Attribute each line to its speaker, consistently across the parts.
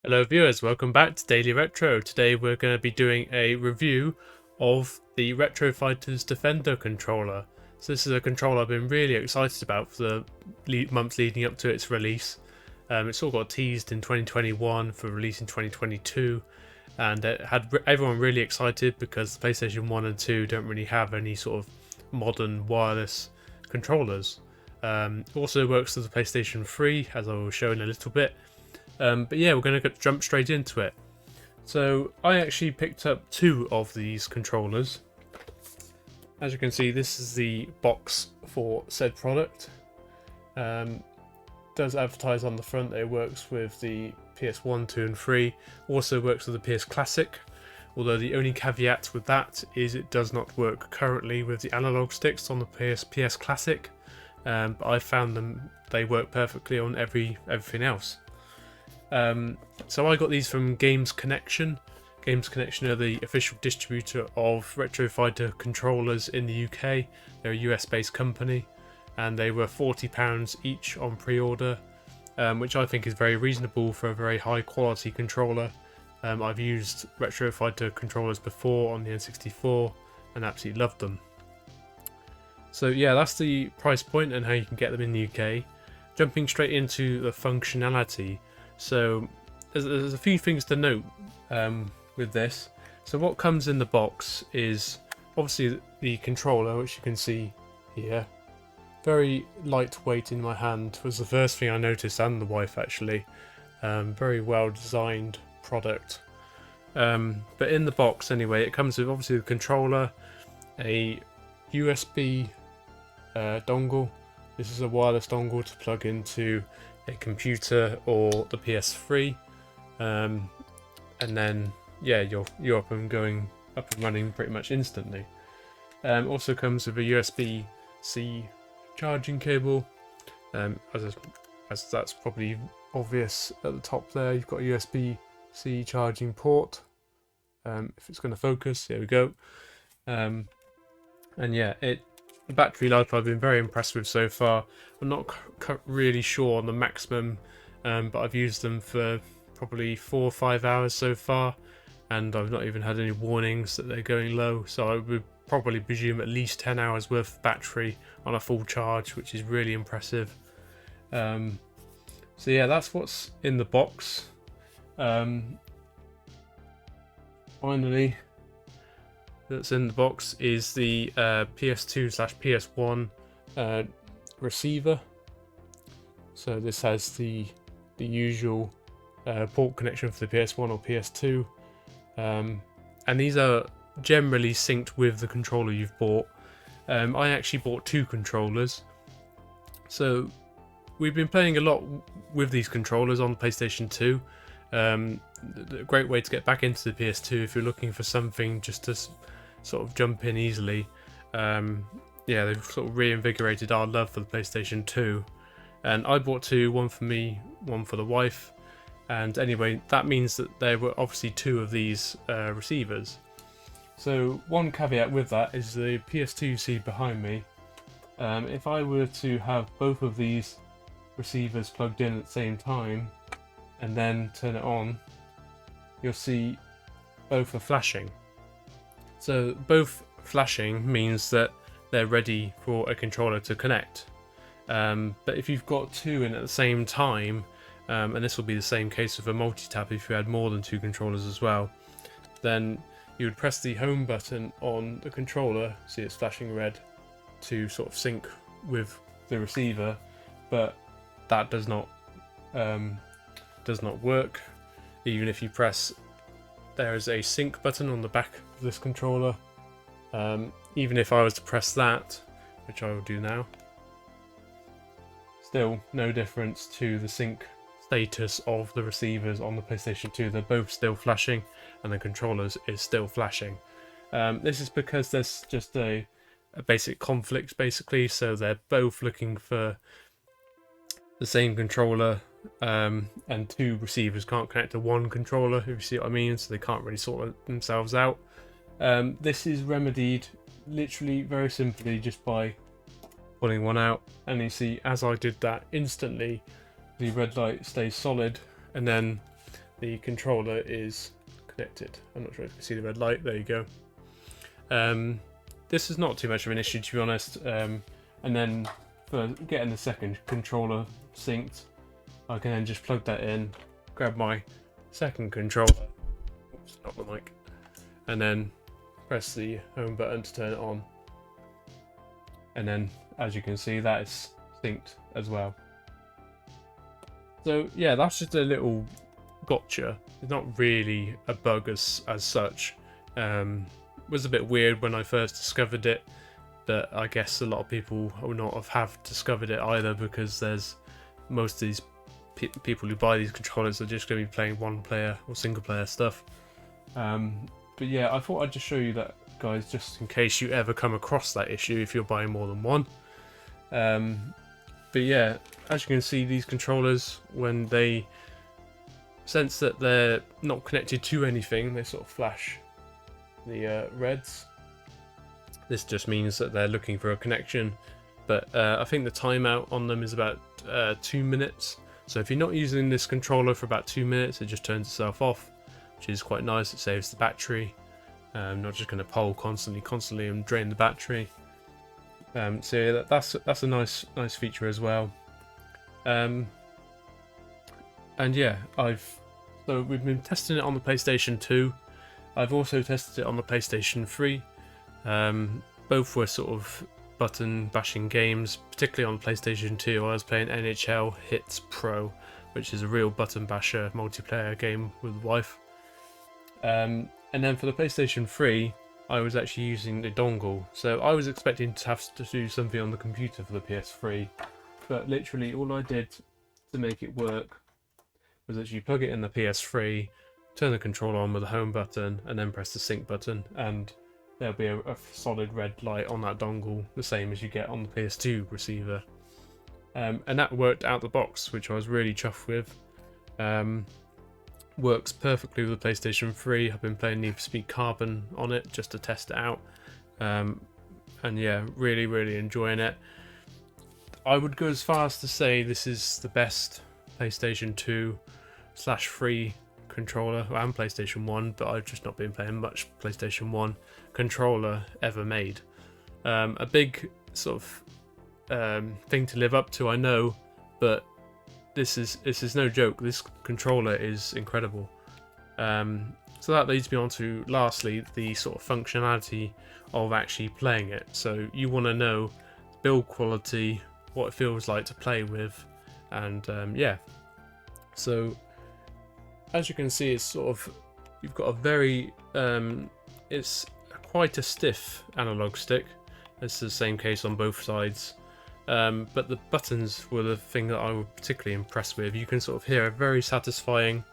Speaker 1: Hello viewers, welcome back to Daily Retro. Today we're going to be doing a review of the Retrofighters Defender controller. So this is a controller I've been really excited about for the months leading up to its release. It's all got teased in 2021 for release in 2022, and it had everyone really excited because the PlayStation 1 and 2 don't really have any sort of modern wireless controllers. It also works with the PlayStation 3, as I will show in a little bit. But yeah, we're going to jump straight into it. So I actually picked up two of these controllers. As you can see, this is the box for said product. Does advertise on the front that it works with the PS1, 2 and 3. Also works with the PS Classic. Although the only caveat with that is it does not work currently with the analog sticks on the PS Classic. But I found they work perfectly on everything else. So I got these from Games Connection. Games Connection are the official distributor of Retrofighter controllers in the UK. They're a US based company and they were £40 each on pre-order, which I think is very reasonable for a very high quality controller. I've used Retrofighter controllers before on the N64 and absolutely loved them. So yeah, that's the price point and how you can get them in the UK. Jumping straight into the functionality. So there's a few things to note with this. So what comes in the box is obviously the controller, which you can see here. Very lightweight in my hand was the first thing I noticed, and the wife actually. Very well designed product. But in the box anyway, it comes with obviously the controller, a USB dongle. This is a wireless dongle to plug into a computer or the PS3, and then yeah, you're up and running pretty much instantly. Also comes with a USB-C charging cable, as that's probably obvious at the top there. You've got a USB-C charging port. If it's going to focus, here we go. And yeah, the battery life I've been very impressed with so far. I'm not really sure on the maximum, but I've used them for probably 4 or 5 hours so far, and I've not even had any warnings that they're going low, so I would probably presume at least 10 hours worth of battery on a full charge, which is really impressive. So yeah, that's what's in the box. Finally, that's in the box is the PS2/PS1 receiver. So this has the usual port connection for the PS1 or PS2, and these are generally synced with the controller you've bought. I actually bought two controllers, so we've been playing a lot with these controllers on PlayStation 2. A great way to get back into the PS2 if you're looking for something just to sort of jump in easily. Yeah, they've sort of reinvigorated our love for the PlayStation 2, and I bought two, one for me, one for the wife. And anyway, that means that there were obviously two of these receivers. So one caveat with that is the PS2 you see behind me. If I were to have both of these receivers plugged in at the same time and then turn it on, you'll see both are flashing. So both flashing means that they're ready for a controller to connect. But if you've got two in at the same time, and this will be the same case with a multi-tap if you had more than two controllers as well, then you would press the home button on the controller, see it's flashing red, to sort of sync with the receiver, but that does not work. Even if you press, there is a sync button on the back of this controller. Even if I was to press that, which I will do now, still no difference to the sync status of the receivers on the PlayStation 2. They're both still flashing and the controllers is still flashing. This is because there's just a basic conflict basically, so they're both looking for the same controller, and two receivers can't connect to one controller, if you see what I mean, so they can't really sort themselves out. This is remedied literally very simply just by pulling one out, and you see as I did that, instantly the red light stays solid, and then the controller is connected. I'm not sure if you can see the red light. There you go. This is not too much of an issue, to be honest. And then for getting the second controller synced, I can then just plug that in, grab my second controller, oops, not the mic, and then press the home button to turn it on. And then, as you can see, that is synced as well. So yeah, that's just a little gotcha. It's not really a bug as such. Was a bit weird when I first discovered it, but I guess a lot of people will not have discovered it either, because there's most of these people who buy these controllers are just going to be playing one player or single player stuff. But yeah, I thought I'd just show you that, guys, just in case you ever come across that issue if you're buying more than one. But yeah, as you can see, these controllers, when they sense that they're not connected to anything, they sort of flash the reds. This just means that they're looking for a connection, but I think the timeout on them is about 2 minutes. So if you're not using this controller for about 2 minutes, it just turns itself off, which is quite nice. It saves the battery. Not just going to poll constantly and drain the battery. So yeah, that's a nice feature as well. And yeah, we've been testing it on the PlayStation 2. I've also tested it on the PlayStation 3. Both were sort of button bashing games, particularly on PlayStation 2. I was playing NHL Hits Pro, which is a real button basher multiplayer game with wife. And then for the PlayStation 3, I was actually using the dongle. So I was expecting to have to do something on the computer for the PS3, but literally all I did to make it work was actually plug it in the PS3, turn the controller on with the home button, and then press the sync button, and there'll be a solid red light on that dongle, the same as you get on the PS2 receiver. And that worked out the box, which I was really chuffed with. Works perfectly with the PlayStation 3. I've been playing Need for Speed Carbon on it just to test it out. And yeah, really enjoying it. I would go as far as to say this is the best PlayStation 2/3 controller, and PlayStation 1, but I've just not been playing much PlayStation 1 controller ever made. A big sort of thing to live up to, I know, but this is no joke. This controller is incredible. So that leads me on to, lastly, the sort of functionality of actually playing it. So you want to know build quality, what it feels like to play with, and yeah. So as you can see, it's sort of, you've got a very it's quite a stiff analog stick. It's the same case on both sides. But the buttons were the thing that I was particularly impressed with. You can sort of hear a very satisfying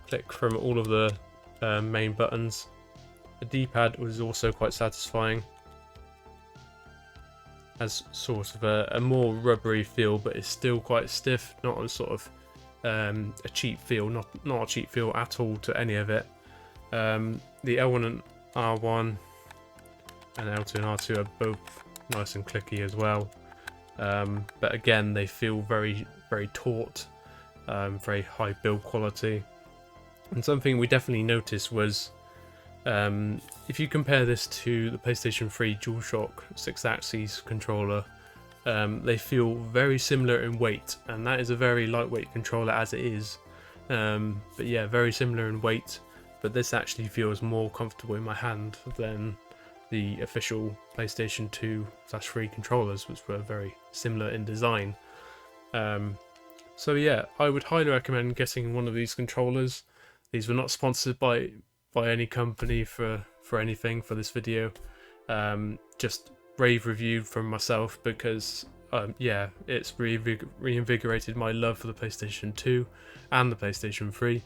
Speaker 1: click from all of the main buttons. The D-pad was also quite satisfying. Has sort of a more rubbery feel, but it's still quite stiff. Not a sort of a cheap feel. Not a cheap feel at all to any of it. The L1 and R1 and L2 and R2 are both nice and clicky as well, but again they feel very taut, very high build quality. And something we definitely noticed was, if you compare this to the PlayStation 3 DualShock 6-axis controller, they feel very similar in weight, and that is a very lightweight controller as it is, but yeah, very similar in weight, but this actually feels more comfortable in my hand than the official PlayStation 2/3 controllers, which were very similar in design. So yeah, I would highly recommend getting one of these controllers. These were not sponsored by any company for anything for this video. Just rave reviewed from myself because yeah, it's reinvigorated my love for the PlayStation 2 and the PlayStation 3,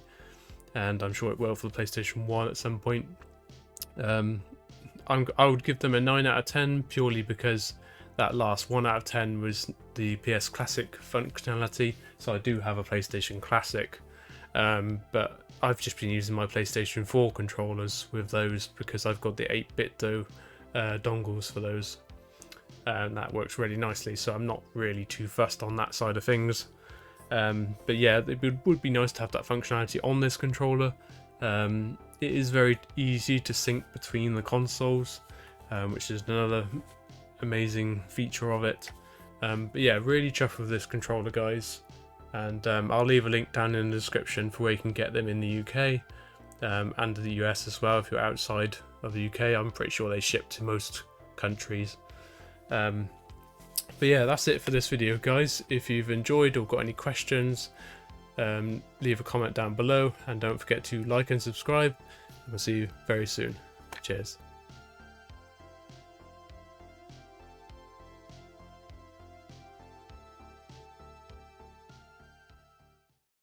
Speaker 1: and I'm sure it will for the PlayStation 1 at some point. I would give them a 9 out of 10 purely because that last 1 out of 10 was the PS Classic functionality. So I do have a PlayStation Classic, but I've just been using my PlayStation 4 controllers with those because I've got the 8-bit dongles for those, and that works really nicely. So I'm not really too fussed on that side of things. But yeah, it would be nice to have that functionality on this controller. It is very easy to sync between the consoles, which is another amazing feature of it. But yeah, really chuffed with this controller, guys. And I'll leave a link down in the description for where you can get them in the UK and the US as well. If you're outside of the UK, I'm pretty sure they ship to most countries. But yeah, that's it for this video, guys. If you've enjoyed or got any questions, leave a comment down below, and don't forget to like and subscribe. We'll see you very soon. Cheers.